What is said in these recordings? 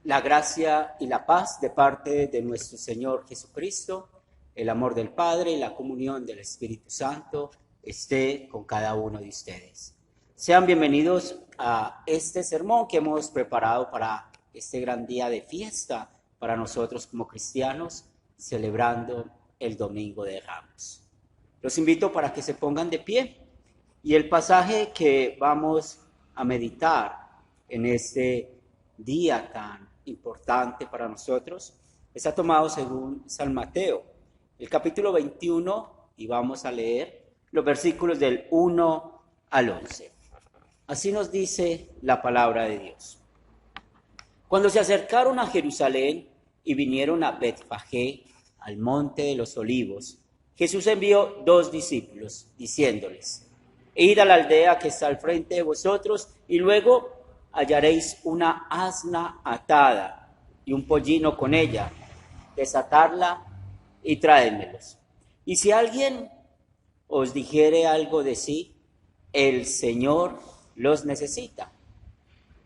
La gracia y la paz de parte de nuestro Señor Jesucristo, el amor del Padre y la comunión del Espíritu Santo esté con cada uno de ustedes. Sean bienvenidos a este sermón que hemos preparado para este gran día de fiesta para nosotros como cristianos, celebrando el Domingo de Ramos. Los invito para que se pongan de pie y el pasaje que vamos a meditar en este día tan importante para nosotros está tomado según San Mateo, el capítulo 21, y vamos a leer los versículos del 1 al 11. Así nos dice la palabra de Dios. Cuando se acercaron a Jerusalén y vinieron a Betfagé, al monte de los olivos, Jesús envió 2 discípulos, diciéndoles: id a la aldea que está al frente de vosotros, y luego hallaréis una asna atada y un pollino con ella, desatarla y traédmelos. Y si alguien os dijere algo de sí, el Señor los necesita,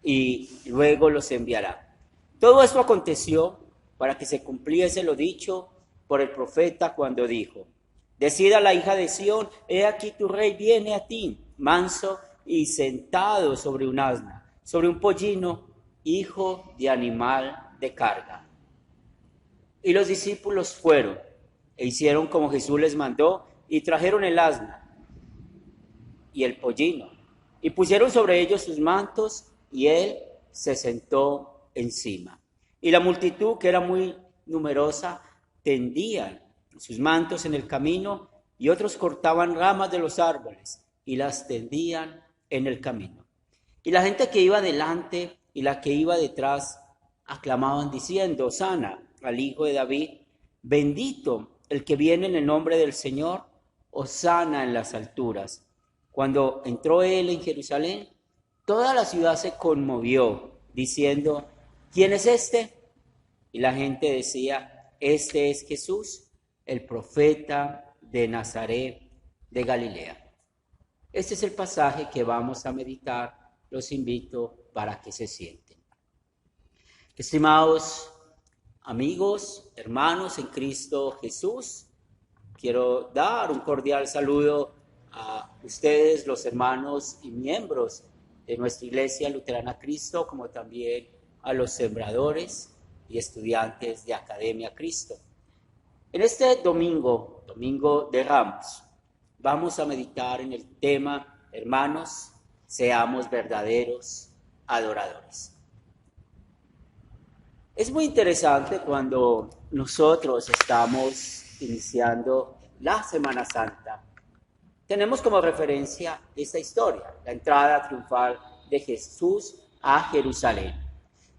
y luego los enviará. Todo esto aconteció para que se cumpliese lo dicho por el profeta cuando dijo: decid a la hija de Sión, he aquí tu rey viene a ti, manso y sentado sobre un asna, sobre un pollino, hijo de animal de carga. Y los discípulos fueron e hicieron como Jesús les mandó, y trajeron el asna y el pollino, y pusieron sobre ellos sus mantos, y él se sentó encima. Y la multitud, que era muy numerosa, tendían sus mantos en el camino, y otros cortaban ramas de los árboles y las tendían en el camino. Y la gente que iba delante y la que iba detrás aclamaban diciendo: Hosana al Hijo de David, bendito el que viene en el nombre del Señor, Hosana en las alturas. Cuando entró él en Jerusalén, toda la ciudad se conmovió, diciendo: ¿quién es este? Y la gente decía: este es Jesús, el profeta de Nazaret de Galilea. Este es el pasaje que vamos a meditar. Los invito para que se sienten. Estimados amigos, hermanos en Cristo Jesús, quiero dar un cordial saludo a ustedes, los hermanos y miembros de nuestra Iglesia Luterana Cristo, como también a los sembradores y estudiantes de Academia Cristo. En este domingo de Ramos, vamos a meditar en el tema: hermanos, seamos verdaderos adoradores. Es muy interesante cuando nosotros estamos iniciando la Semana Santa. Tenemos como referencia esta historia, la entrada triunfal de Jesús a Jerusalén.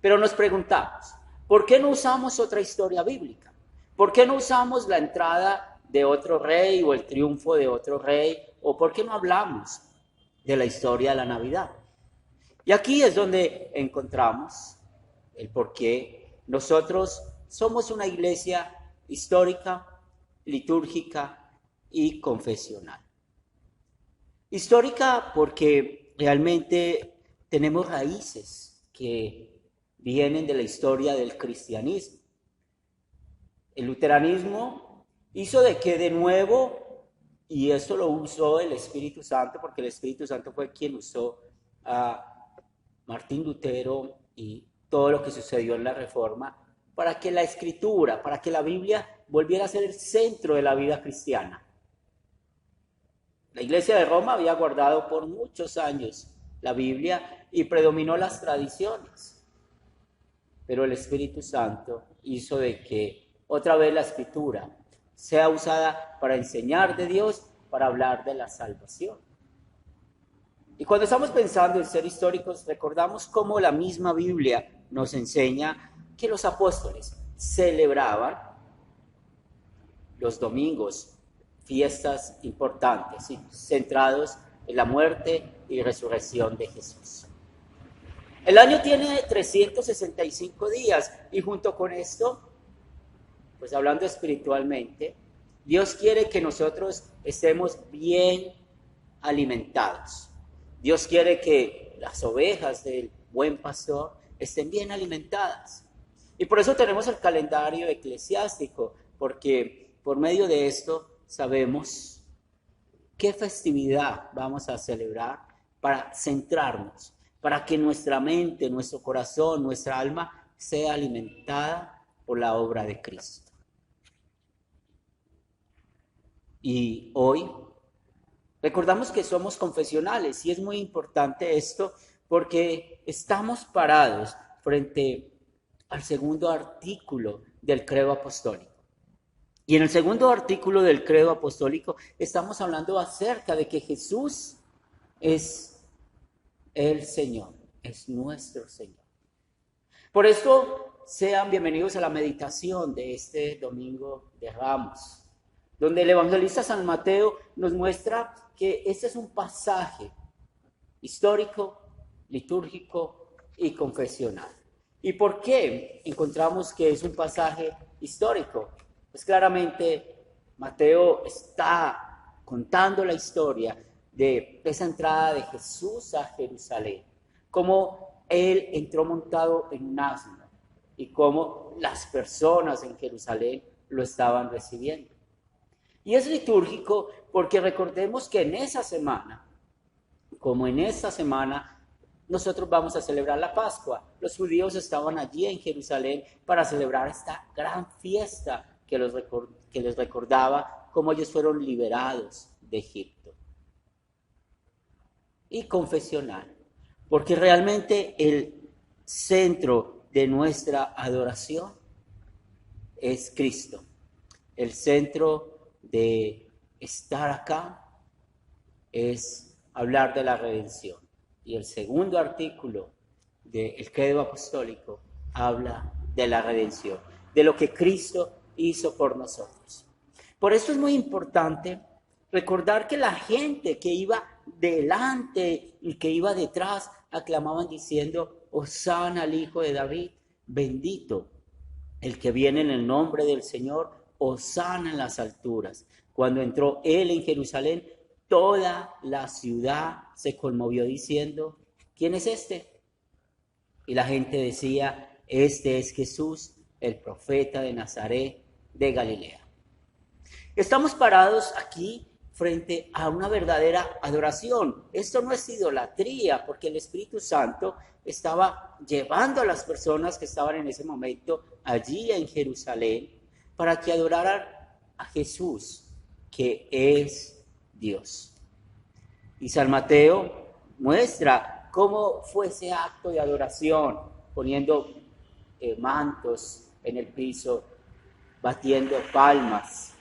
Pero nos preguntamos, ¿por qué no usamos otra historia bíblica? ¿Por qué no usamos la entrada de otro rey o el triunfo de otro rey? ¿O por qué no hablamos de la historia de la Navidad? Y aquí es donde encontramos el por qué nosotros somos una iglesia histórica, litúrgica y confesional. Histórica porque realmente tenemos raíces que vienen de la historia del cristianismo. El luteranismo hizo de que de nuevo, y esto lo usó el Espíritu Santo, porque el Espíritu Santo fue quien usó a Martín Lutero y todo lo que sucedió en la Reforma, para que la Escritura, para que la Biblia volviera a ser el centro de la vida cristiana. La Iglesia de Roma había guardado por muchos años la Biblia y predominó las tradiciones, pero el Espíritu Santo hizo de que otra vez la Escritura sea usada para enseñar de Dios, para hablar de la salvación. Y cuando estamos pensando en ser históricos, recordamos cómo la misma Biblia nos enseña que los apóstoles celebraban los domingos, fiestas importantes, ¿sí?, centrados en la muerte y resurrección de Jesús. El año tiene 365 días y junto con esto, pues hablando espiritualmente, Dios quiere que nosotros estemos bien alimentados. Dios quiere que las ovejas del buen pastor estén bien alimentadas. Y por eso tenemos el calendario eclesiástico, porque por medio de esto sabemos qué festividad vamos a celebrar para centrarnos, para que nuestra mente, nuestro corazón, nuestra alma sea alimentada por la obra de Cristo. Y hoy recordamos que somos confesionales y es muy importante esto porque estamos parados frente al segundo artículo del credo apostólico. Y en el segundo artículo del credo apostólico estamos hablando acerca de que Jesús es el Señor, es nuestro Señor. Por esto, sean bienvenidos a la meditación de este Domingo de Ramos, donde el evangelista San Mateo nos muestra que este es un pasaje histórico, litúrgico y confesional. ¿Y por qué encontramos que es un pasaje histórico? Pues claramente Mateo está contando la historia de esa entrada de Jesús a Jerusalén, cómo él entró montado en un asno y cómo las personas en Jerusalén lo estaban recibiendo. Y es litúrgico porque recordemos que en esa semana, como en esta semana, nosotros vamos a celebrar la Pascua. Los judíos estaban allí en Jerusalén para celebrar esta gran fiesta que les recordaba cómo ellos fueron liberados de Egipto. Y confesional, porque realmente el centro de nuestra adoración es Cristo. El centro de estar acá es hablar de la redención. Y el segundo artículo del credo apostólico habla de la redención, de lo que Cristo hizo por nosotros. Por eso es muy importante recordar que la gente que iba delante y que iba detrás aclamaban diciendo: Hosana al Hijo de David, bendito el que viene en el nombre del Señor, hosana en las alturas. Cuando entró él en Jerusalén, toda la ciudad se conmovió diciendo: ¿quién es este? Y la gente decía: este es Jesús, el profeta de Nazaret de Galilea. Estamos parados aquí frente a una verdadera adoración. Esto no es idolatría, porque el Espíritu Santo estaba llevando a las personas que estaban en ese momento allí en Jerusalén para que adoraran a Jesús, que es Dios. Y San Mateo muestra cómo fue ese acto de adoración, poniendo mantos en el piso, batiendo palmas.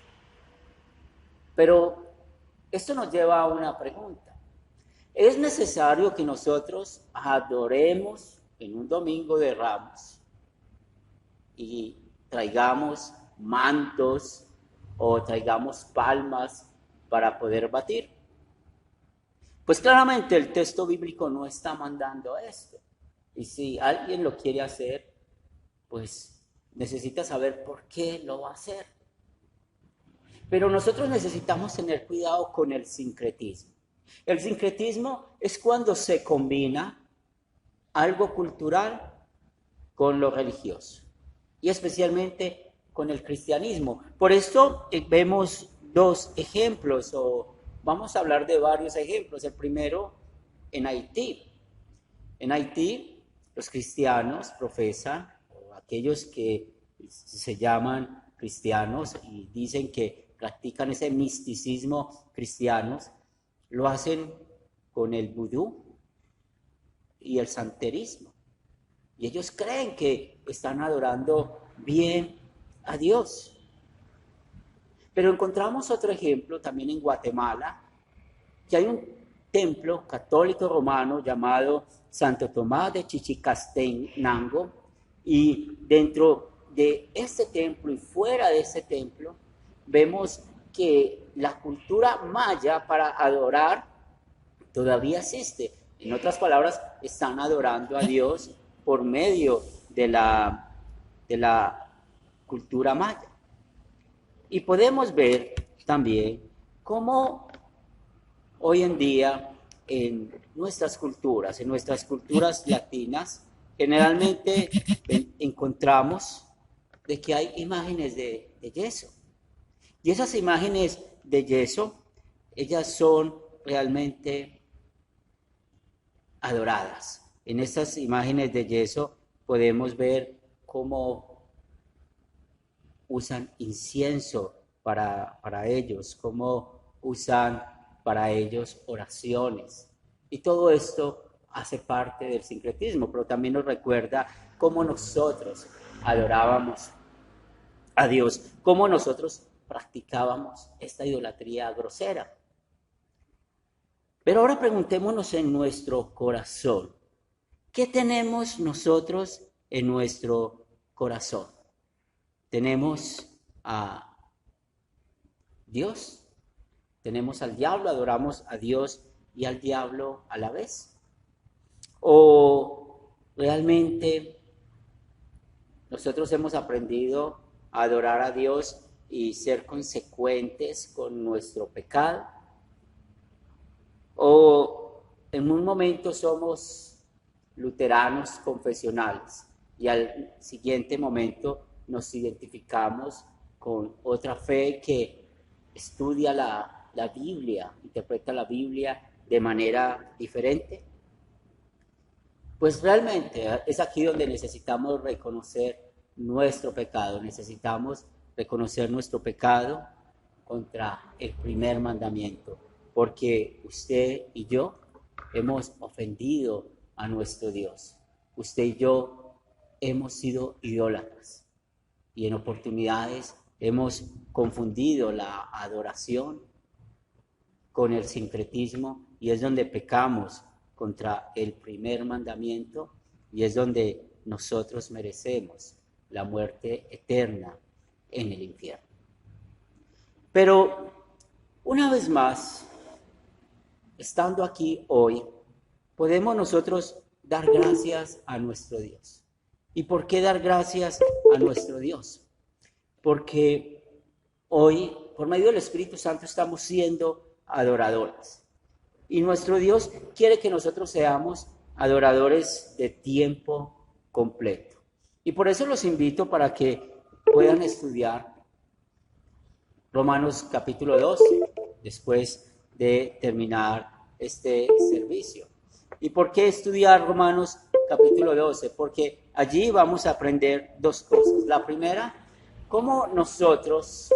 Pero esto nos lleva a una pregunta. ¿Es necesario que nosotros adoremos en un domingo de Ramos y traigamos mantos o traigamos palmas para poder batir? Pues claramente el texto bíblico no está mandando esto. Y si alguien lo quiere hacer, pues necesita saber por qué lo va a hacer. Pero nosotros necesitamos tener cuidado con el sincretismo. El sincretismo es cuando se combina algo cultural con lo religioso, y especialmente con el cristianismo. Por esto vemos dos ejemplos, o vamos a hablar de varios ejemplos. El primero, en Haití. En Haití, los cristianos profesan, o aquellos que se llaman cristianos y dicen que practican ese misticismo cristiano, lo hacen con el vudú y el santerismo. Y ellos creen que están adorando bien a Dios. Pero encontramos otro ejemplo también en Guatemala, que hay un templo católico romano llamado Santo Tomás de Chichicastenango, y dentro de este templo y fuera de ese templo vemos que la cultura maya para adorar todavía existe. En otras palabras, están adorando a Dios por medio de la cultura maya. Y podemos ver también cómo hoy en día en nuestras culturas latinas, generalmente encontramos de que hay imágenes de yeso. Y esas imágenes de yeso, ellas son realmente adoradas. En estas imágenes de yeso podemos ver cómo usan incienso para ellos, cómo usan para ellos oraciones. Y todo esto hace parte del sincretismo, pero también nos recuerda cómo nosotros adorábamos a Dios, cómo nosotros practicábamos esta idolatría grosera. Pero ahora preguntémonos en nuestro corazón, ¿qué tenemos nosotros en nuestro corazón? ¿Tenemos a Dios? ¿Tenemos al diablo? ¿Adoramos a Dios y al diablo a la vez? ¿O realmente nosotros hemos aprendido a adorar a Dios y ser consecuentes con nuestro pecado? ¿O en un momento somos luteranos confesionales y al siguiente momento nos identificamos con otra fe que estudia la Biblia, interpreta la Biblia de manera diferente? Pues realmente es aquí donde necesitamos reconocer nuestro pecado, necesitamos reconocer nuestro pecado contra el primer mandamiento, porque usted y yo hemos ofendido a nuestro Dios. Usted y yo hemos sido idólatras y en oportunidades hemos confundido la adoración con el sincretismo y es donde pecamos contra el primer mandamiento y es donde nosotros merecemos la muerte eterna en el infierno. Pero una vez más, estando aquí hoy, podemos nosotros dar gracias a nuestro Dios. ¿Y por qué dar gracias a nuestro Dios? Porque hoy, por medio del Espíritu Santo, estamos siendo adoradores. Y nuestro Dios quiere que nosotros seamos adoradores de tiempo completo. Y por eso los invito para que puedan estudiar Romanos capítulo 12, después de terminar este servicio. ¿Y por qué estudiar Romanos capítulo 12? Porque allí vamos a aprender dos cosas. La primera, cómo nosotros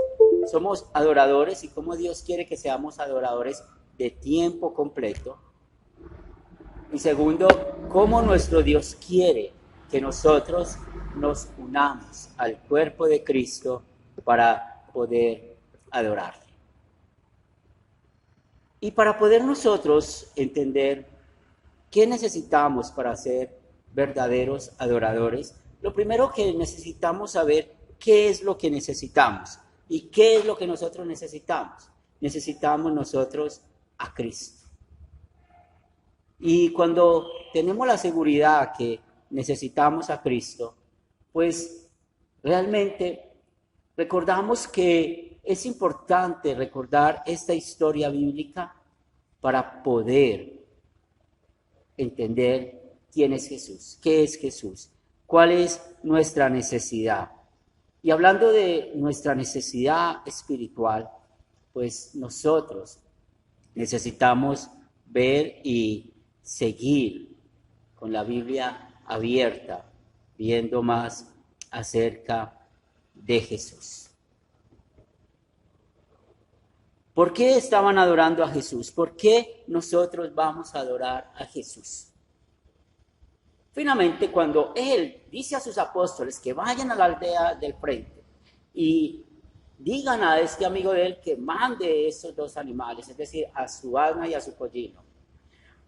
somos adoradores y cómo Dios quiere que seamos adoradores de tiempo completo. Y segundo, cómo nuestro Dios quiere que nosotros nos unamos al cuerpo de Cristo para poder adorarle. Y para poder nosotros entender qué necesitamos para ser verdaderos adoradores, lo primero que necesitamos saber qué es lo que necesitamos y qué es lo que nosotros necesitamos. Necesitamos nosotros a Cristo. Y cuando tenemos la seguridad que necesitamos a Cristo, pues realmente recordamos que es importante recordar esta historia bíblica para poder entender quién es Jesús, qué es Jesús, cuál es nuestra necesidad. Y hablando de nuestra necesidad espiritual, pues nosotros necesitamos ver y seguir con la Biblia abierta, viendo más acerca de Jesús. ¿Por qué estaban adorando a Jesús? ¿Por qué nosotros vamos a adorar a Jesús? Finalmente, cuando Él dice a sus apóstoles que vayan a la aldea del frente y digan a este amigo de Él que mande esos dos animales, es decir, a su asna y a su pollino,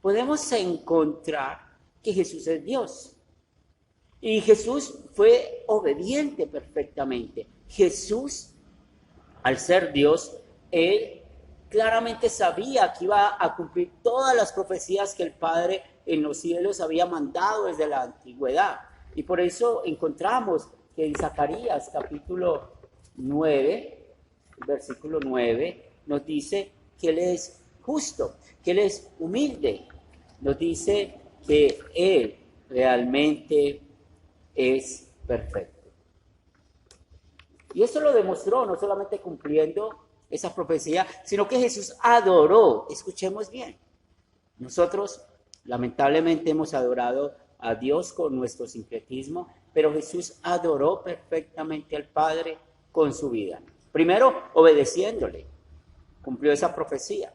podemos encontrar que Jesús es Dios. Y Jesús fue obediente perfectamente. Jesús, al ser Dios, Él claramente sabía que iba a cumplir todas las profecías que el Padre en los cielos había mandado desde la antigüedad. Y por eso encontramos que en Zacarías capítulo 9, versículo 9, nos dice que Él es justo, que Él es humilde. Nos dice que Él realmente es perfecto. Y eso lo demostró no solamente cumpliendo esa profecía, sino que Jesús adoró. Escuchemos bien. Nosotros lamentablemente hemos adorado a Dios con nuestro sincretismo, pero Jesús adoró perfectamente al Padre con su vida. Primero, obedeciéndole, cumplió esa profecía.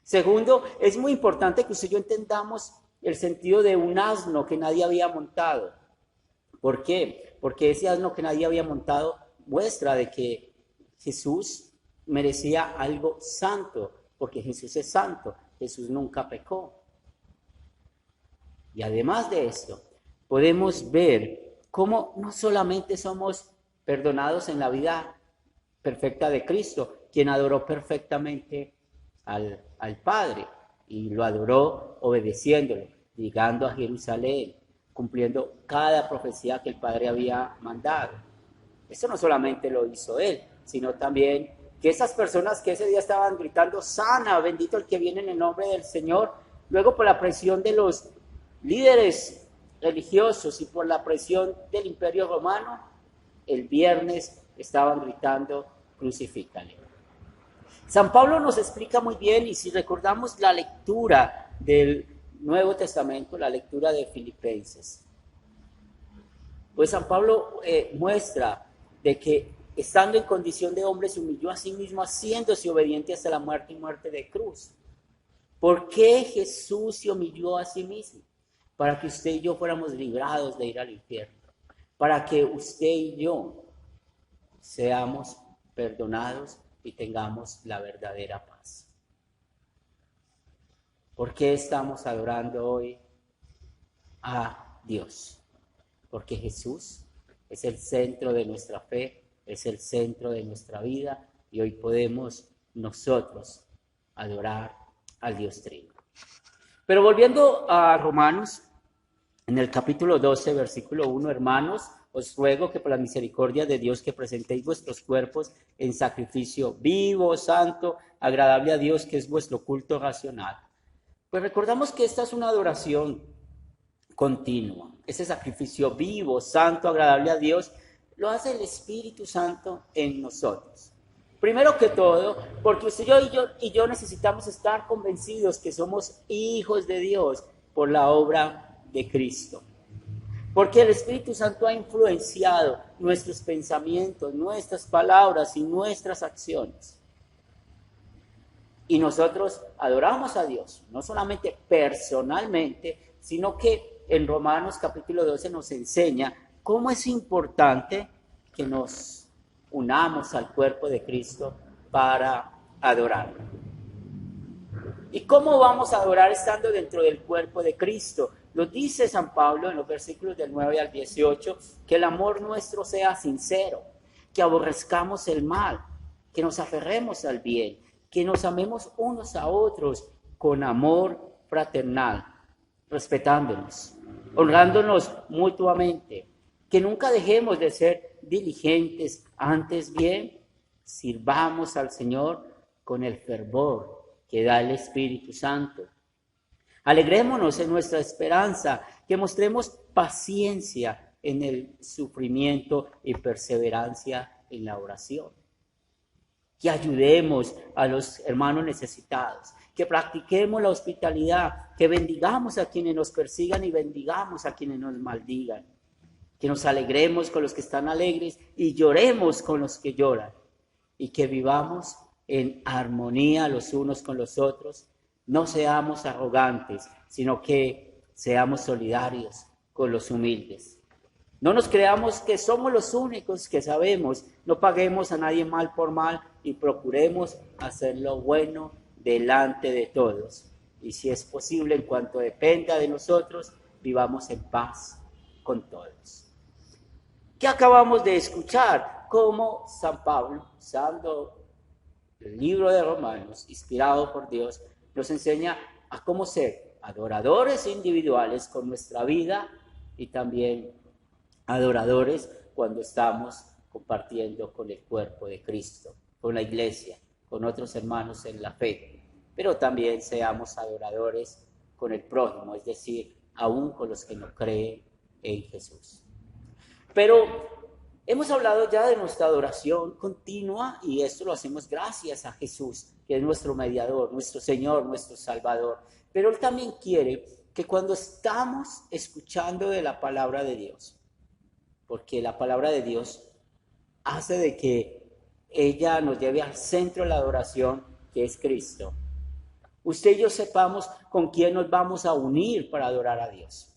Segundo, es muy importante que usted y yo entendamos el sentido de un asno que nadie había montado. ¿Por qué? Porque ese asno que nadie había montado muestra de que Jesús merecía algo santo, porque Jesús es santo, Jesús nunca pecó. Y además de esto, podemos ver cómo no solamente somos perdonados en la vida perfecta de Cristo, quien adoró perfectamente al Padre, y lo adoró obedeciéndolo, llegando a Jerusalén, cumpliendo cada profecía que el Padre había mandado. Eso no solamente lo hizo él, sino también que esas personas que ese día estaban gritando, sana, bendito el que viene en el nombre del Señor, luego por la presión de los líderes religiosos y por la presión del Imperio Romano, el viernes estaban gritando, crucifícale. San Pablo nos explica muy bien, y si recordamos la lectura del Nuevo Testamento, la lectura de Filipenses, pues San Pablo muestra de que estando en condición de hombre se humilló a sí mismo, haciéndose obediente hasta la muerte y muerte de cruz. ¿Por qué Jesús se humilló a sí mismo? Para que usted y yo fuéramos librados de ir al infierno, para que usted y yo seamos perdonados y tengamos la verdadera paz. ¿Por qué estamos adorando hoy a Dios? Porque Jesús es el centro de nuestra fe, es el centro de nuestra vida, y hoy podemos nosotros adorar al Dios Trino. Pero volviendo a Romanos, en el capítulo 12, versículo 1, hermanos, os ruego que por la misericordia de Dios que presentéis vuestros cuerpos en sacrificio vivo, santo, agradable a Dios, que es vuestro culto racional. Pues recordamos que esta es una adoración continua. Ese sacrificio vivo, santo, agradable a Dios, lo hace el Espíritu Santo en nosotros. Primero que todo, porque usted y yo necesitamos estar convencidos que somos hijos de Dios por la obra de Cristo. Porque el Espíritu Santo ha influenciado nuestros pensamientos, nuestras palabras y nuestras acciones. Y nosotros adoramos a Dios, no solamente personalmente, sino que en Romanos capítulo 12 nos enseña cómo es importante que nos unamos al cuerpo de Cristo para adorarlo. ¿Y cómo vamos a adorar estando dentro del cuerpo de Cristo? Lo dice San Pablo en los versículos del 9 al 18, que el amor nuestro sea sincero, que aborrezcamos el mal, que nos aferremos al bien, que nos amemos unos a otros con amor fraternal, respetándonos, honrándonos mutuamente, que nunca dejemos de ser diligentes, antes bien sirvamos al Señor con el fervor que da el Espíritu Santo. Alegrémonos en nuestra esperanza, que mostremos paciencia en el sufrimiento y perseverancia en la oración. Que ayudemos a los hermanos necesitados, que practiquemos la hospitalidad, que bendigamos a quienes nos persigan y bendigamos a quienes nos maldigan. Que nos alegremos con los que están alegres y lloremos con los que lloran. Y que vivamos en armonía los unos con los otros. No seamos arrogantes, sino que seamos solidarios con los humildes. No nos creamos que somos los únicos que sabemos. No paguemos a nadie mal por mal y procuremos hacer lo bueno delante de todos. Y si es posible, en cuanto dependa de nosotros, vivamos en paz con todos. ¿Qué acabamos de escuchar? Cómo San Pablo, usando el libro de Romanos, inspirado por Dios, nos enseña a cómo ser adoradores individuales con nuestra vida y también adoradores cuando estamos compartiendo con el cuerpo de Cristo, con la iglesia, con otros hermanos en la fe. Pero también seamos adoradores con el prójimo, es decir, aún con los que no creen en Jesús. Pero hemos hablado ya de nuestra adoración continua y esto lo hacemos gracias a Jesús, que es nuestro mediador, nuestro Señor, nuestro Salvador. Pero Él también quiere que cuando estamos escuchando de la palabra de Dios, porque la palabra de Dios hace de que ella nos lleve al centro de la adoración, que es Cristo. Usted y yo sepamos con quién nos vamos a unir para adorar a Dios.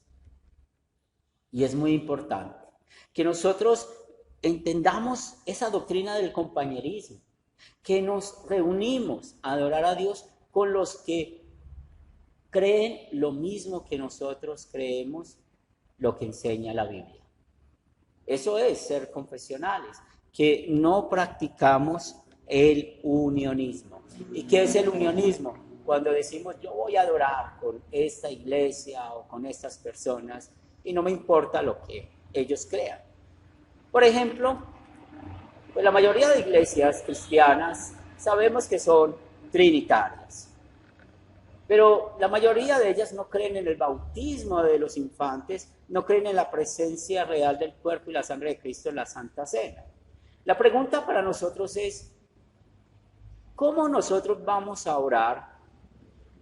Y es muy importante que nosotros entendamos esa doctrina del compañerismo, que nos reunimos a adorar a Dios con los que creen lo mismo que nosotros creemos, lo que enseña la Biblia. Eso es ser confesionales, que no practicamos el unionismo. ¿Y qué es el unionismo? Cuando decimos yo voy a adorar con esta iglesia o con estas personas y no me importa lo que ellos crean. Por ejemplo, pues la mayoría de iglesias cristianas sabemos que son trinitarias, pero la mayoría de ellas no creen en el bautismo de los infantes, no creen en la presencia real del cuerpo y la sangre de Cristo en la Santa Cena. La pregunta para nosotros es, ¿cómo nosotros vamos a orar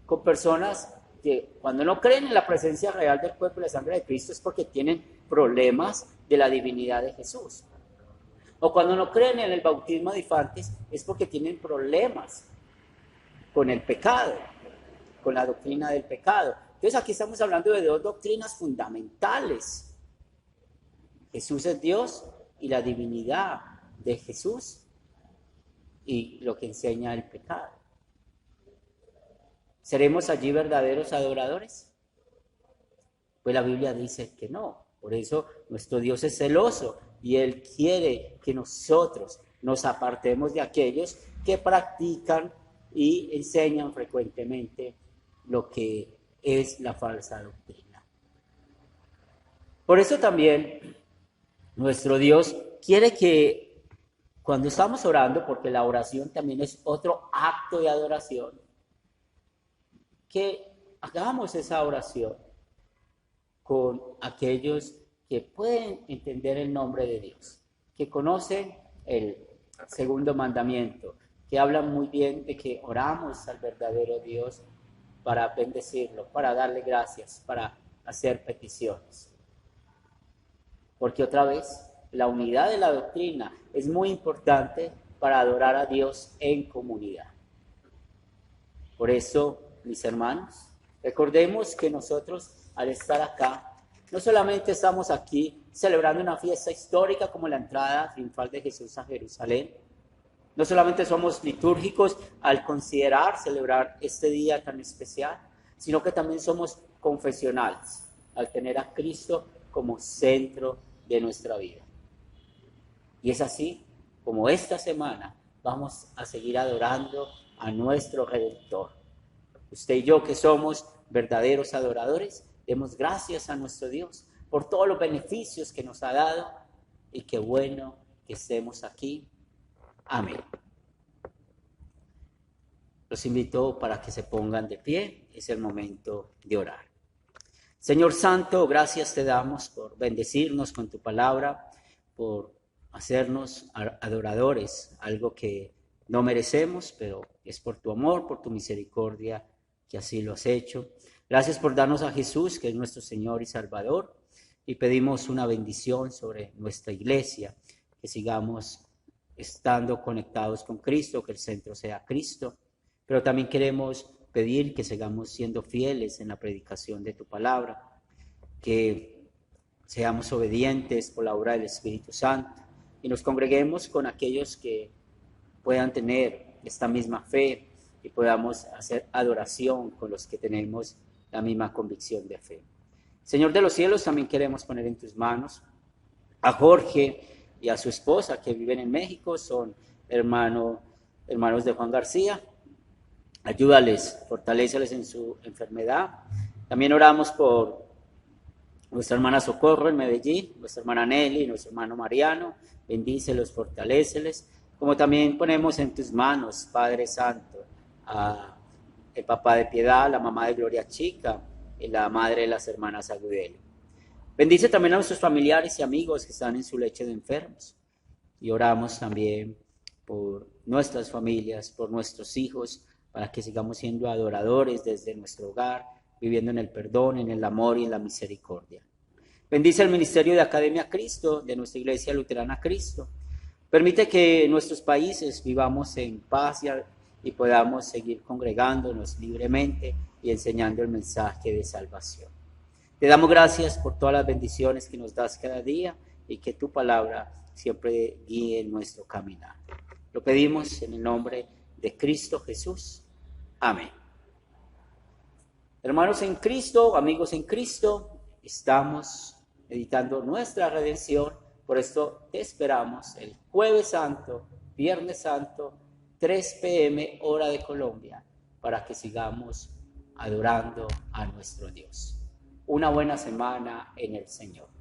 con personas que cuando no creen en la presencia real del cuerpo y la sangre de Cristo es porque tienen problemas de la divinidad de Jesús? O cuando no creen en el bautismo de infantes es porque tienen problemas con el pecado, con la doctrina del pecado. Entonces aquí estamos hablando de dos doctrinas fundamentales. Jesús es Dios y la divinidad de Jesús y lo que enseña el pecado. ¿Seremos allí verdaderos adoradores? Pues la Biblia dice que no. Por eso nuestro Dios es celoso y Él quiere que nosotros nos apartemos de aquellos que practican y enseñan frecuentemente lo que es la falsa doctrina. Por eso también nuestro Dios quiere que cuando estamos orando, porque la oración también es otro acto de adoración, que hagamos esa oración con aquellos que pueden entender el nombre de Dios, que conocen el segundo mandamiento, que hablan muy bien de que oramos al verdadero Dios para bendecirlo, para darle gracias, para hacer peticiones. Porque otra vez, la unidad de la doctrina es muy importante para adorar a Dios en comunidad. Por eso, mis hermanos, recordemos que nosotros al estar acá, no solamente estamos aquí celebrando una fiesta histórica como la entrada triunfal de Jesús a Jerusalén, no solamente somos litúrgicos al considerar celebrar este día tan especial, sino que también somos confesionales al tener a Cristo como centro de nuestra vida. Y es así como esta semana vamos a seguir adorando a nuestro Redentor. Usted y yo, que somos verdaderos adoradores, demos gracias a nuestro Dios por todos los beneficios que nos ha dado y qué bueno que estemos aquí. Amén. Los invito para que se pongan de pie. Es el momento de orar. Señor Santo, gracias te damos por bendecirnos con tu palabra, por hacernos adoradores, algo que no merecemos, pero es por tu amor, por tu misericordia que así lo has hecho. Gracias por darnos a Jesús, que es nuestro Señor y Salvador, y pedimos una bendición sobre nuestra iglesia, que sigamos estando conectados con Cristo, que el centro sea Cristo, pero también queremos pedir que sigamos siendo fieles en la predicación de tu palabra, que seamos obedientes por la obra del Espíritu Santo y nos congreguemos con aquellos que puedan tener esta misma fe y podamos hacer adoración con los que tenemos la misma convicción de fe. Señor de los cielos, también queremos poner en tus manos a Jorge y a su esposa que viven en México, son hermanos de Juan García. Ayúdales, fortaléceles en su enfermedad. También oramos por nuestra hermana Socorro en Medellín, nuestra hermana Nelly, nuestro hermano Mariano. Bendícelos, fortaléceles. Como también ponemos en tus manos, Padre Santo, a el papá de Piedad, la mamá de Gloria Chica, y la madre de las hermanas Agudelo. Bendice también a nuestros familiares y amigos que están en su lecho de enfermos. Y oramos también por nuestras familias, por nuestros hijos, para que sigamos siendo adoradores desde nuestro hogar, viviendo en el perdón, en el amor y en la misericordia. Bendice el ministerio de Academia Cristo, de nuestra Iglesia Luterana Cristo. Permite que en nuestros países vivamos en paz y podamos seguir congregándonos libremente y enseñando el mensaje de salvación. Te damos gracias por todas las bendiciones que nos das cada día y que tu palabra siempre guíe nuestro caminar. Lo pedimos en el nombre de Cristo Jesús. Amén. Hermanos en Cristo, amigos en Cristo, estamos meditando nuestra redención. Por esto te esperamos el Jueves Santo, Viernes Santo, 3 p.m. hora de Colombia, para que sigamos adorando a nuestro Dios. Una buena semana en el Señor.